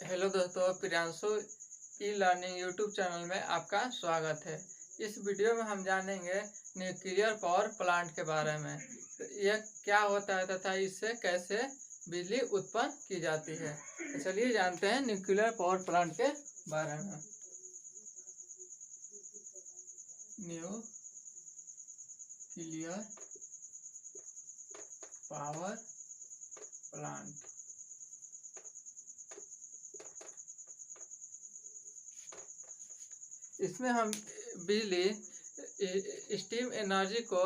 Hello दोस्तों, Priyanshu e learning YouTube channel में आपका स्वागत है। इस वीडियो में हम जानेंगे न्यूक्लियर पावर प्लांट के बारे में। यह क्या होता है तथा इससे कैसे बिजली उत्पन्न की जाती है। तो चलिए जानते हैं न्यूक्लियर पावर प्लांट के बारे में। न्यूक्लियर पावर प्लांट इसमें हम बिजली स्टीम एनर्जी को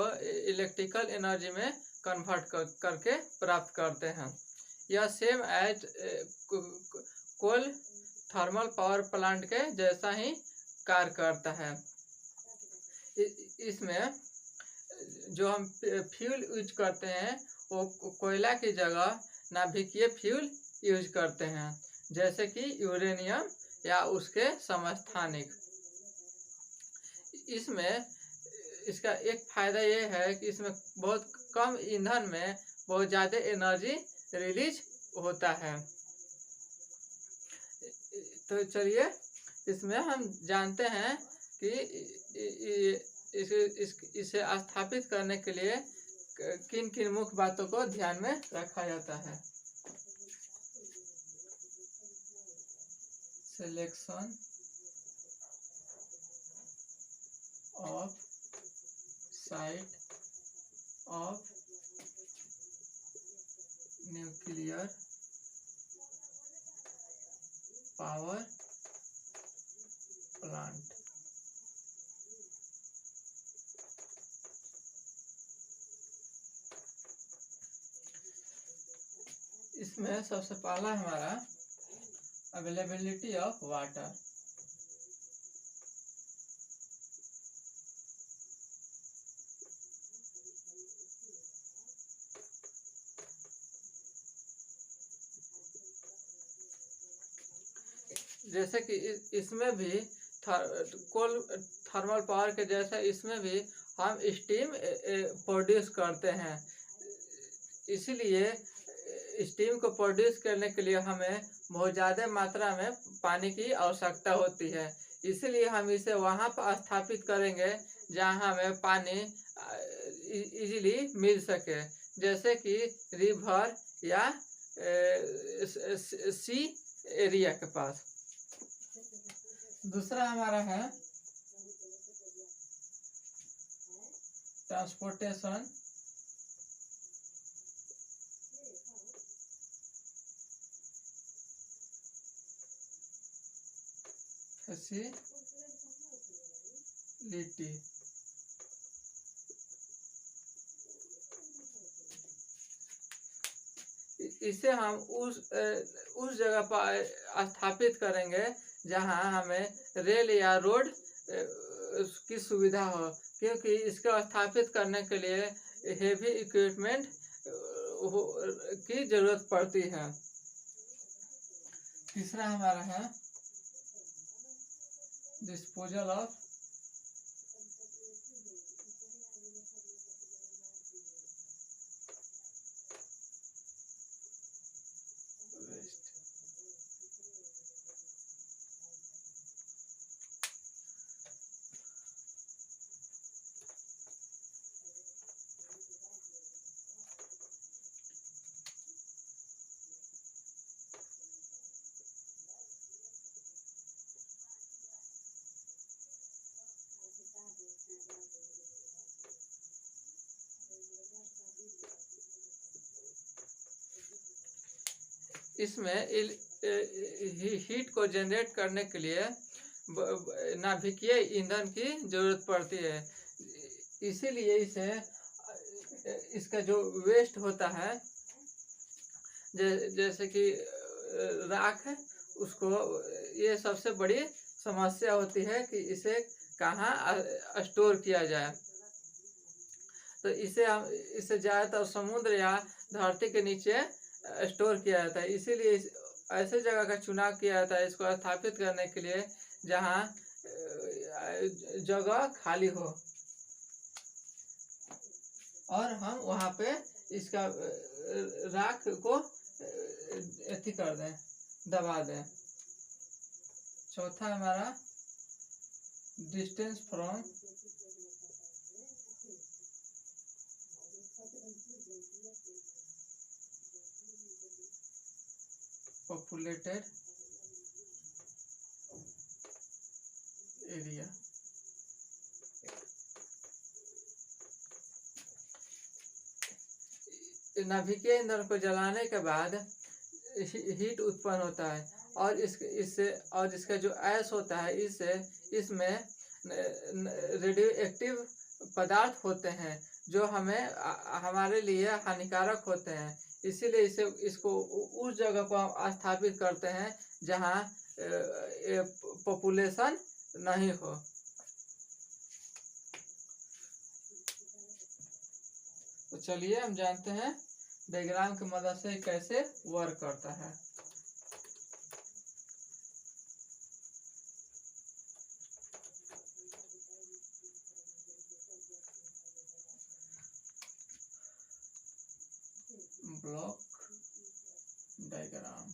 इलेक्ट्रिकल एनर्जी में कन्वर्ट करके प्राप्त करते हैं। यह same as coal thermal power plant के जैसा ही कार्य करता है। इसमें जो हम फ्यूल यूज करते हैं वो कोयला की जगह नाभिकीय फ्यूल यूज करते हैं, जैसे कि यूरेनियम या उसके समस्थानिक। इसमें इसका एक फायदा ये है कि इसमें बहुत कम ईंधन में बहुत ज़्यादा एनर्जी रिलीज होता है। तो चलिए इसमें हम जानते हैं कि इसे स्थापित करने के लिए किन किन मुख्य बातों को ध्यान में रखा जाता है। Selection of site of nuclear power plant। इसमें सबसे पहला हमारा अवेलेबिलिटी ऑफ वाटर। जैसे कि इसमें भी कोल थर्मल पावर के जैसा इसमें भी हम स्टीम प्रोड्यूस करते हैं। इसीलिए स्टीम को प्रोड्यूस करने के लिए हमें बहुत ज़्यादा मात्रा में पानी की आवश्यकता होती है। इसीलिए हम इसे वहाँ पर स्थापित करेंगे जहाँ हमें पानी इजीली मिल सके, जैसे कि रिवर या सी एरिया के पास। दूसरा हमारा है ट्रांसपोर्टेशन फैसिलिटी। इसे हम उस जगह पर स्थापित करेंगे जहां हमें रेल या रोड की सुविधा हो, क्योंकि इसको स्थापित करने के लिए हेवी इक्विपमेंट की जरूरत पड़ती है। तीसरा हमारा है डिस्पोजल ऑफ इसमें हीट को जनरेट करने के लिए नाभिकीय ईंधन की जरूरत पड़ती है। इसीलिए इसका जो वेस्ट होता है, जैसे कि राख, उसको ये सबसे बड़ी समस्या होती है कि इसे कहाँ स्टोर किया जाए। तो इसे ज़्यादातर समुद्र या धरती के नीचे स्टोर किया जाता है। इसीलिए ऐसे जगह का चुनाव किया जाता है इसको स्थापित करने के लिए जहाँ जगह खाली हो और हम वहाँ पे इसका राख को कर दें, दबा दें। चौथा हमारा डिस्टेंस फ्रॉम पॉपुलेटेड एरिया। नाभिकीय ईंधन को जलाने के बाद हीट उत्पन्न होता है और इसका जो ऐश होता है इसमें रेडियो एक्टिव पदार्थ होते हैं जो हमारे लिए हानिकारक होते हैं। इसीलिए इसको उस जगह को हम स्थापित करते हैं जहाँ पॉपुलेशन नहीं हो। तो चलिए हम जानते हैं डायग्राम की मदद से कैसे वर्क करता है। Block diagram.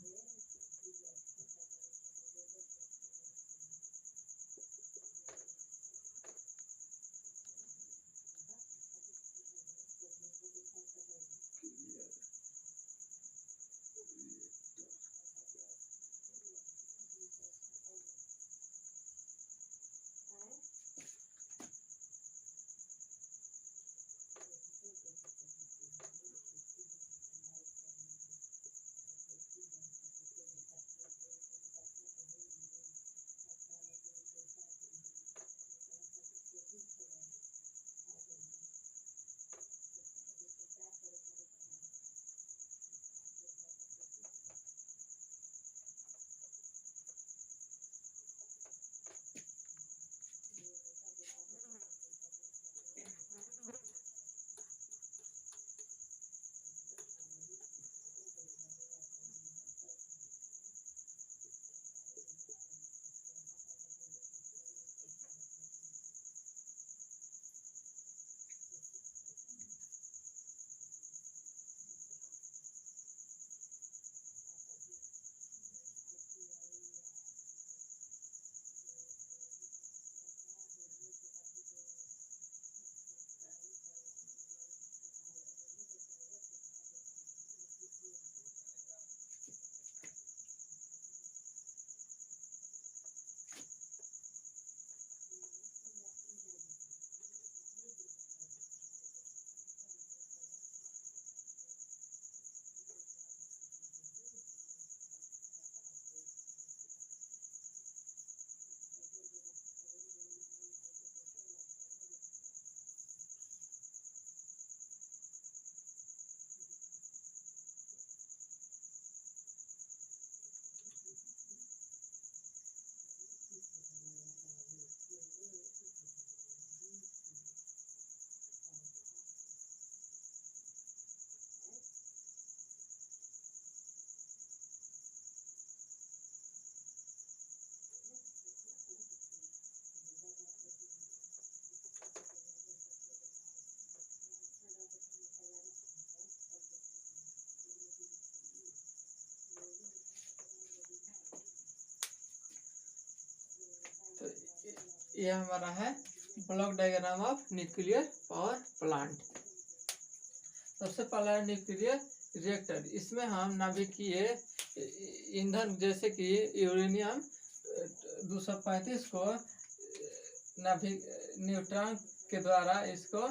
यह हमारा है block diagram of nuclear power plant. सबसे पहला है न्यूक्लियर रिएक्टर। इसमें हम नाभिकीय ईंधन जैसे कि यूरेनियम 235 को न्यूट्रॉन के द्वारा इसको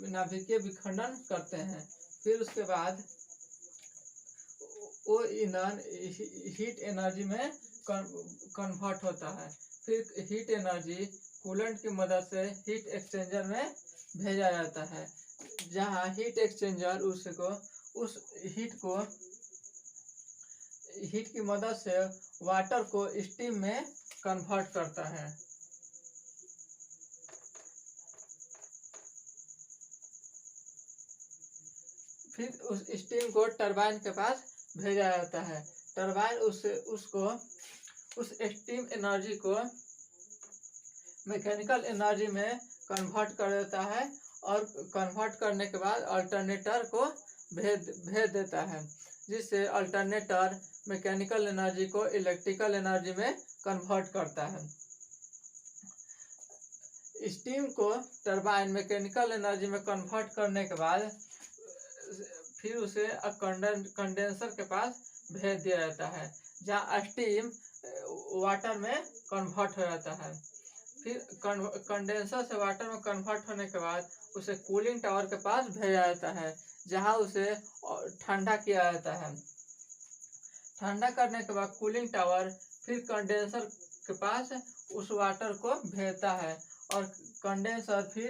नाभिकीय विखंडन करते हैं। फिर उसके बाद वो ईंधन हीट एनर्जी में कन्वर्ट होता है। फिर हीट एनर्जी कूलेंट की मदद से हीट एक्सचेंजर में भेजा जाता है, जहां हीट एक्सचेंजर उस हीट की मदद से वाटर को स्टीम में कन्वर्ट करता है। फिर उस स्टीम को टरबाइन के पास भेजा जाता है। टरबाइन उस स्टीम एनर्जी को मैकेनिकल एनर्जी में कन्वर्ट कर देता है और कन्वर्ट करने के बाद अल्टरनेटर को भेज देता है। जिससे अल्टरनेटर मैकेनिकल एनर्जी को इलेक्ट्रिकल एनर्जी में कन्वर्ट करता है। स्टीम को टरबाइन मैकेनिकल एनर्जी में कन्वर्ट करने के बाद फिर उसे कंडेंसर के पास भेज दिया जाता है, जहाँ स्टीम वाटर में कन्वर्ट हो जाता है। फिर कंडेंसर से वाटर में कन्वर्ट होने के बाद उसे कूलिंग टावर के पास भेजा जाता है, जहाँ उसे ठंडा किया जाता है। ठंडा करने के बाद कूलिंग टावर फिर कंडेंसर के पास उस वाटर को भेजता है और कंडेंसर फिर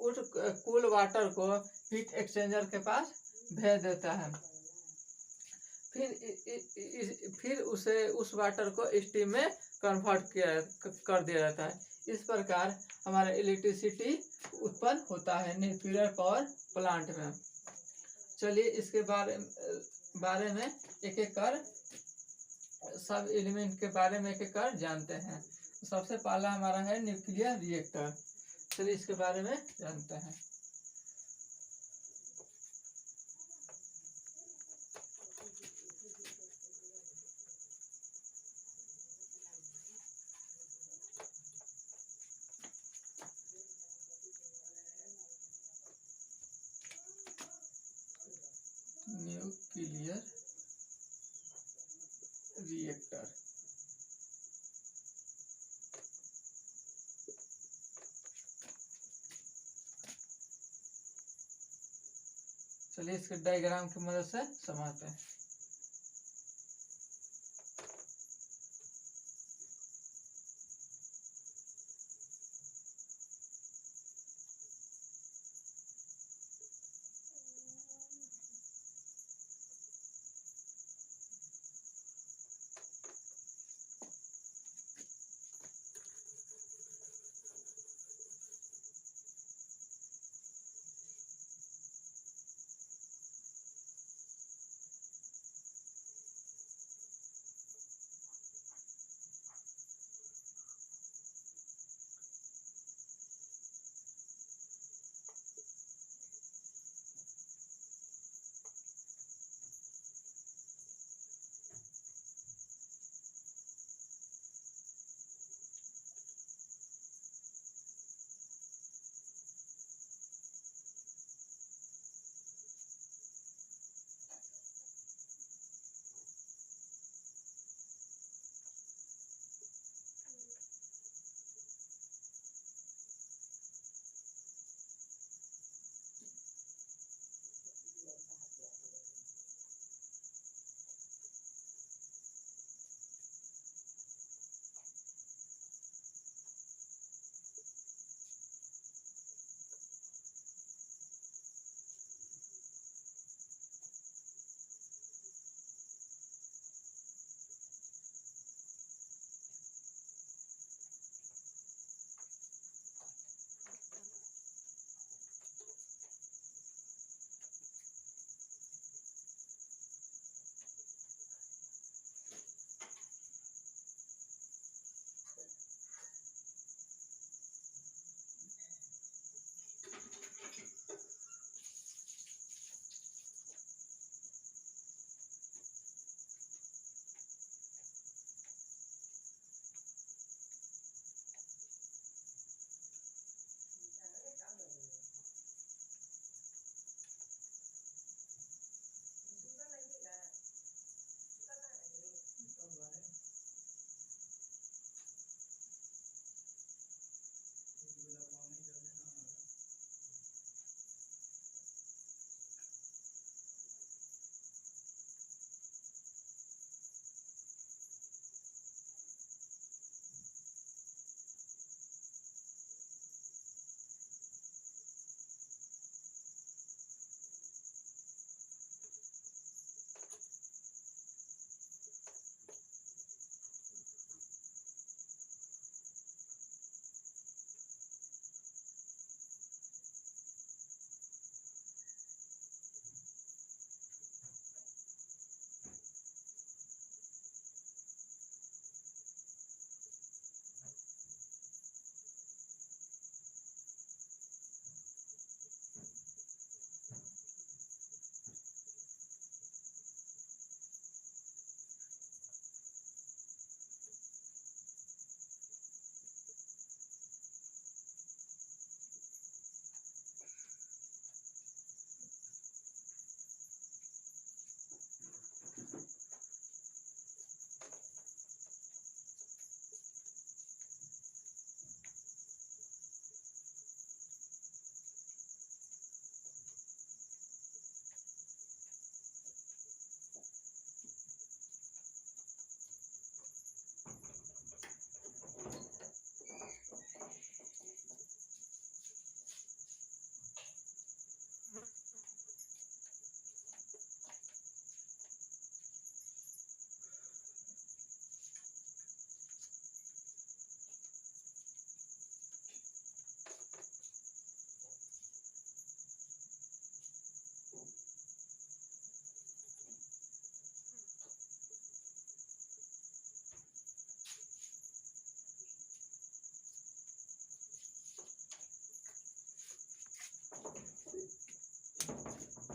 उस कूल वाटर को हीट एक्सचेंजर के पास भेज देता है। फिर उसे उस वाटर को स्टीम में कन्वर्ट कर दिया जाता है। इस प्रकार हमारा इलेक्ट्रिसिटी उत्पन्न होता है न्यूक्लियर पावर प्लांट में। चलिए इसके बारे में एक एक कर सब एलिमेंट के बारे में एक एक कर जानते हैं। सबसे पहला हमारा है न्यूक्लियर रिएक्टर। चलिए इसके बारे में जानते हैं। न्यूक्लियर रिएक्टर चलिए इसके डायग्राम की मदद से समझते हैं।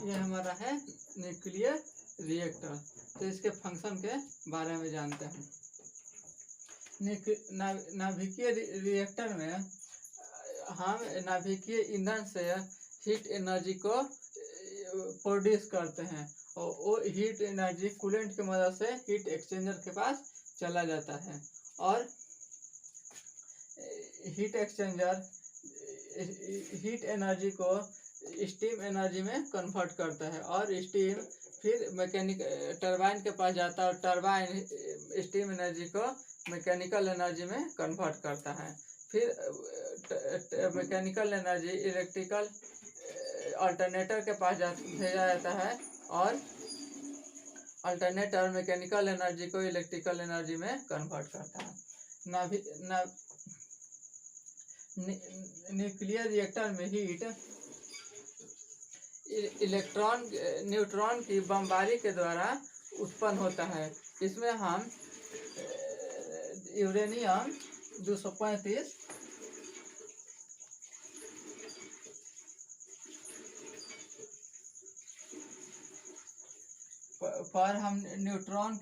ये हमारा है न्यूक्लियर रिएक्टर। तो इसके फंक्शन के बारे में जानते हैं। नाभिकीय रिएक्टर में हम नाभिकीय ईंधन से हीट एनर्जी को प्रोड्यूस करते हैं और वो हीट एनर्जी कूलेंट की मदद से हीट एक्सचेंजर के पास चला जाता है और हीट एक्सचेंजर हीट एनर्जी को स्टीम एनर्जी में कन्वर्ट करता है और स्टीम फिर मैकेनिक टरबाइन के पास जाता है और टरबाइन स्टीम एनर्जी को मैकेनिकल एनर्जी में कन्वर्ट करता है। फिर मैकेनिकल एनर्जी इलेक्ट्रिकल अल्टरनेटर के पास भेजा जाता है और अल्टरनेटर मैकेनिकल एनर्जी को इलेक्ट्रिकल एनर्जी में कन्वर्ट करता है। न्यूक्लियर रिएक्टर में हीट इलेक्ट्रॉन न्यूट्रॉन की बमबारी के द्वारा उत्पन्न होता है। इसमें हम यूरेनियम 235 पर हम न्यूट्रॉन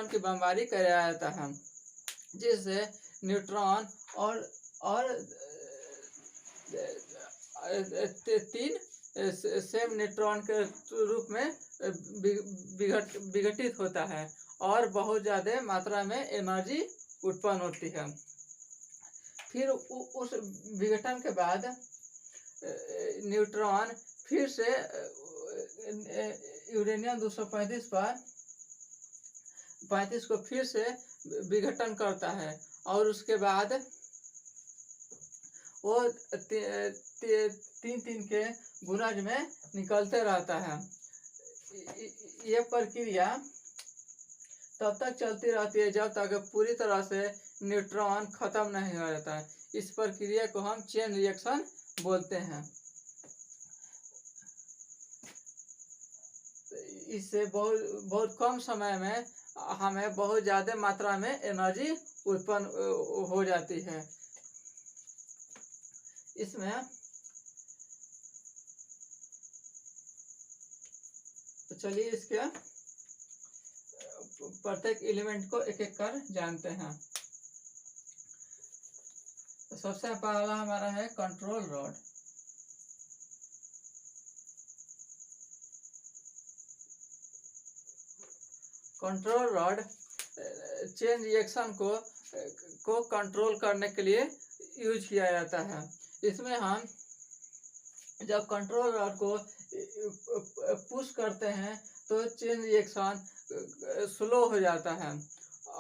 की बमबारी कराया जाता है, जिससे न्यूट्रॉन और तीन सेम न्यूट्रॉन के रूप में विघटित होता है और बहुत ज़्यादा मात्रा में एनर्जी उत्पन्न होती है। फिर उस विघटन के बाद न्यूट्रॉन फिर से यूरेनियम 235 पर 35 को फिर से विघटन करता है और उसके बाद वो तीन के गुणज में निकलते रहता है। ये प्रक्रिया तब तक चलती रहती है जब तक पूरी तरह से न्यूट्रॉन खत्म नहीं हो जाता है। इस प्रक्रिया को हम चेन रिएक्शन बोलते हैं। इससे बहुत कम समय में हमें बहुत ज़्यादा मात्रा में एनर्जी उत्पन्न हो जाती है। इसमें तो चलिए इसके प्रत्येक एलिमेंट को एक एक कर जानते हैं। तो सबसे पहला हमारा है control rod. Control rod chain reaction को कंट्रोल करने के लिए यूज किया जाता है। इसमें हम जब कंट्रोल रॉड को पुश करते हैं तो चेन रिएक्शन स्लो हो जाता है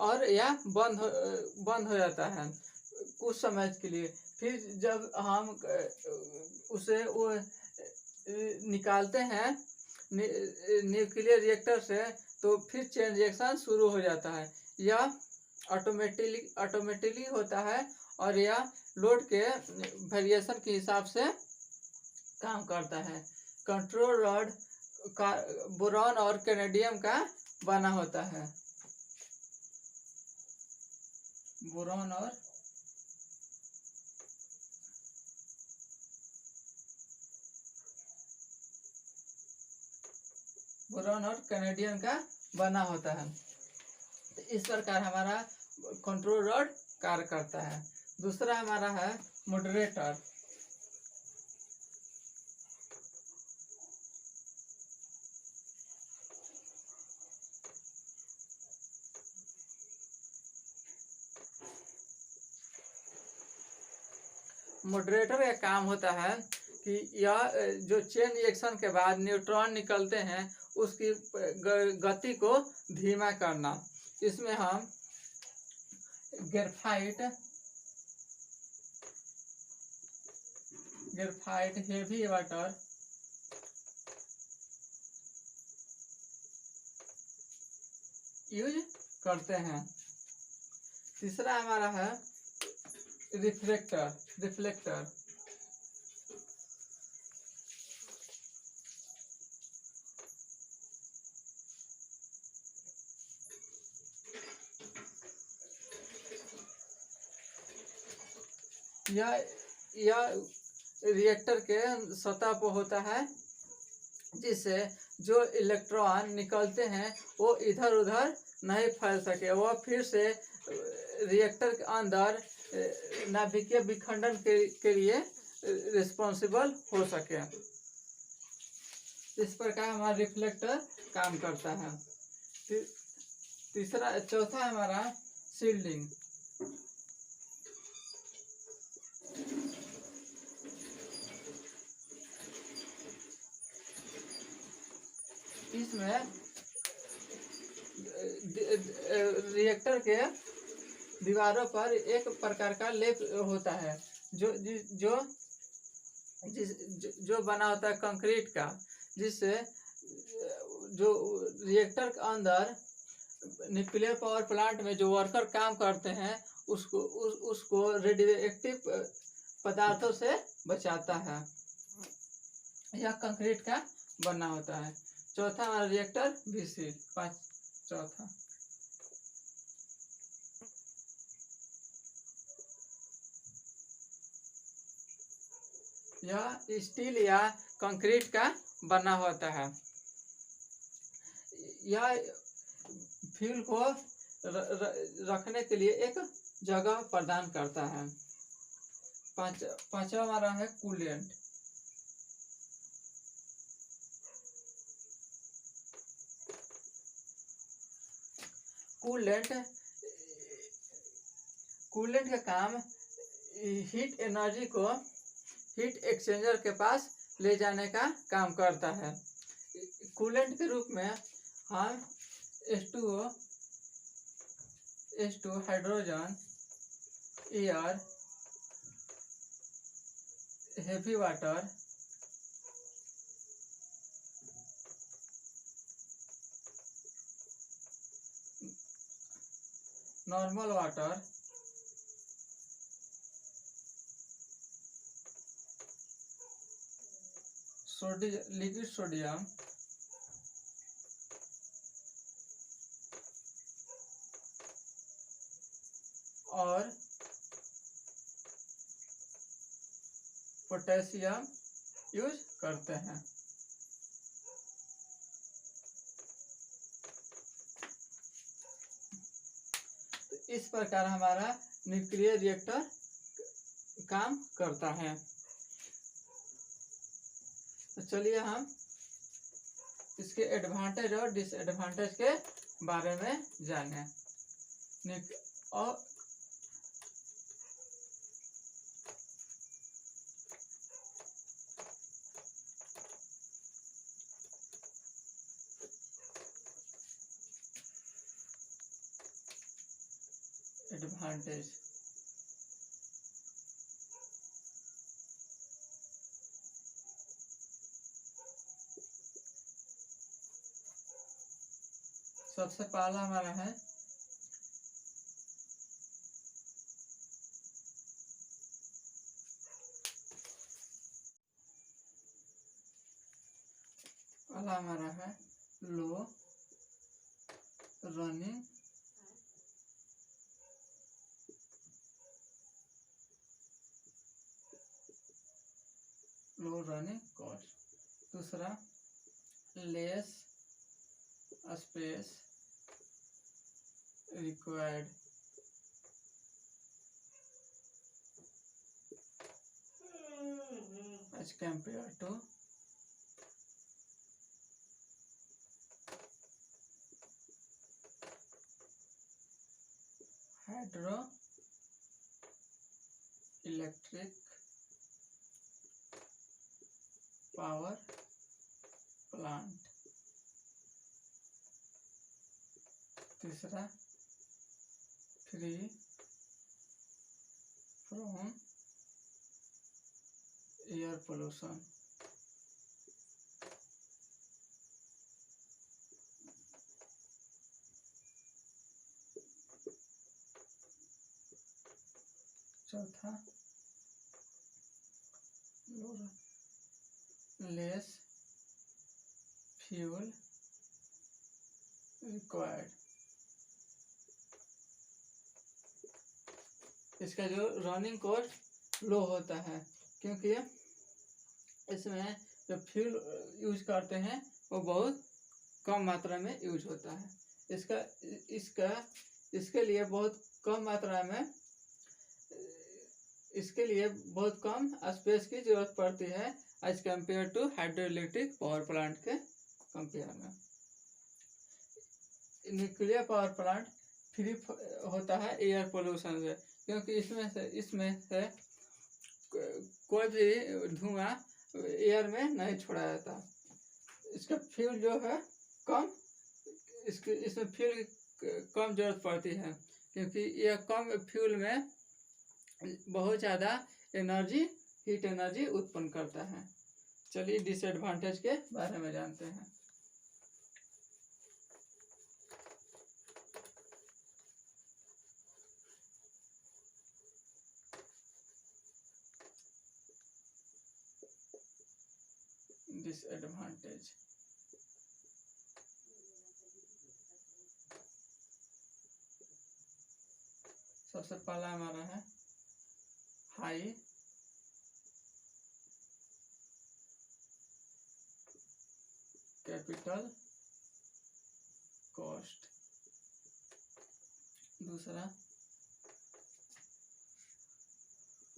और या बंद हो जाता है कुछ समय के लिए। फिर जब हम उसे वो निकालते हैं न्यूक्लियर रिएक्टर से तो फिर चेन रिएक्शन शुरू हो जाता है। यह ऑटोमेटिकली होता है और यह लोड के वेरिएशन के हिसाब से काम करता है। कंट्रोल रॉड बोरॉन और कैनेडियम का बना होता है। बोरॉन और कैनेडियम का बना होता है। तो इस प्रकार हमारा कंट्रोल रॉड कार्य करता है। दूसरा हमारा है मॉडरेटर। मॉडरेटर का काम होता है कि यह जो चेन रिएक्शन के बाद न्यूट्रॉन निकलते हैं उसकी गति को धीमा करना। इसमें हम ग्रेफाइट हेवी वाटर यूज करते हैं। तीसरा हमारा है रिफ्लेक्टर। यह रिएक्टर के सतह पर होता है, जिससे जो इलेक्ट्रॉन निकलते हैं वो इधर उधर नहीं फैल सके, वह फिर से रिएक्टर के अंदर नाभिकीय विखंडन के लिए रिस्पॉन्सिबल हो सके। इस प्रकार हमारा रिफ्लेक्टर काम करता है। चौथा हमारा शील्डिंग। इसमें रिएक्टर के दीवारों पर एक प्रकार का लेप होता है जो बना होता है कंक्रीट का, जिससे जो रिएक्टर के अंदर न्यूक्लियर पावर प्लांट में जो वर्कर काम करते हैं उसको रेडियो एक्टिव पदार्थों से बचाता है। यह कंक्रीट का बना होता है। चौथा हमारा रिएक्टर VC। चौथा यह स्टील या कंक्रीट का बना होता है। यह फ्यूल को रखने के लिए एक जगह प्रदान करता है। पांचवा हमारा है कूलेंट। कूलेंट का काम हीट एनर्जी को हीट एक्सचेंजर के पास ले जाने का काम करता है। कूलेंट के रूप में हम H2O hydrogen, air, heavy water, normal water, liquid sodium, और पोटेशियम यूज करते हैं। तो इस प्रकार हमारा न्यूक्लियर रिएक्टर काम करता है। तो चलिए हम इसके एडवांटेज और डिसएडवांटेज के बारे में जानें। और एडवांटेज सबसे पहला हमारा है लो रनिंग कॉस्ट। दूसरा less space required as compared to hydroelectric power plant। तीसरा फ्री फ्रॉम एयर पोल्यूशन। चौथा लेस फ्यूल रिक्वायर्ड। इसका जो रनिंग कॉस्ट लो होता है, क्योंकि इसमें जो फ्यूल यूज करते हैं वो बहुत कम मात्रा में यूज होता है। इसका इसका इसके लिए बहुत कम मात्रा में इसके लिए बहुत कम स्पेस की जरूरत पड़ती है as compare to hydro electric power plant के कंपेयर में। न्यूक्लियर पावर प्लांट फ्री होता है एयर पोल्यूशन से, क्योंकि इसमें से कोई भी धुआं एयर में नहीं छोड़ा जाता। इसका फ्यूल जो है कम, इसमें फ्यूल कम जरूरत पड़ती है, क्योंकि यह कम फ्यूल में बहुत ज़्यादा एनर्जी, हीट एनर्जी उत्पन्न करता है। चलिए डिसएडवांटेज के बारे में जानते हैं। डिसएडवांटेज सबसे पहला हमारा है हाई कैपिटल कॉस्ट। दूसरा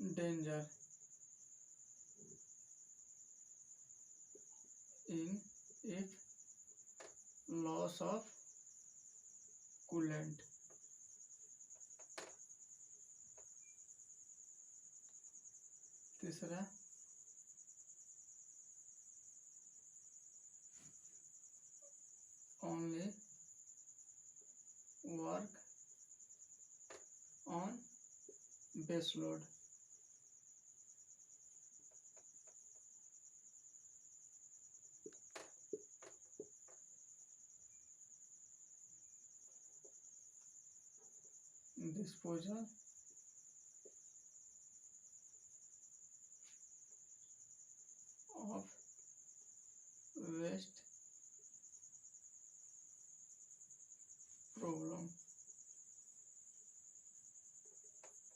danger in if loss of coolant. तीसरा only work on base load. Disposal of waste problem.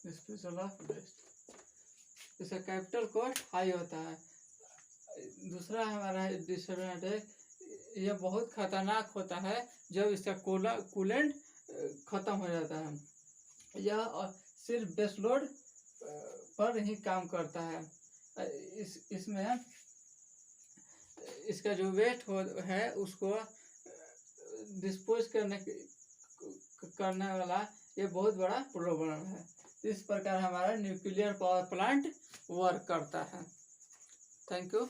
Disposal of waste, इसका कैपिटल कॉस्ट हाई होता है। दूसरा हमारा डिसएडवांटेज, यह बहुत खतरनाक होता है जब इसका कूलेंट खत्म हो जाता है। यह सिर्फ बेस लोड पर ही काम करता है। इसमें इसका जो वेस्ट है उसको डिस्पोज करने वाला ये बहुत बड़ा प्रॉब्लम है। इस प्रकार हमारा न्यूक्लियर पावर प्लांट वर्क करता है। Thank you.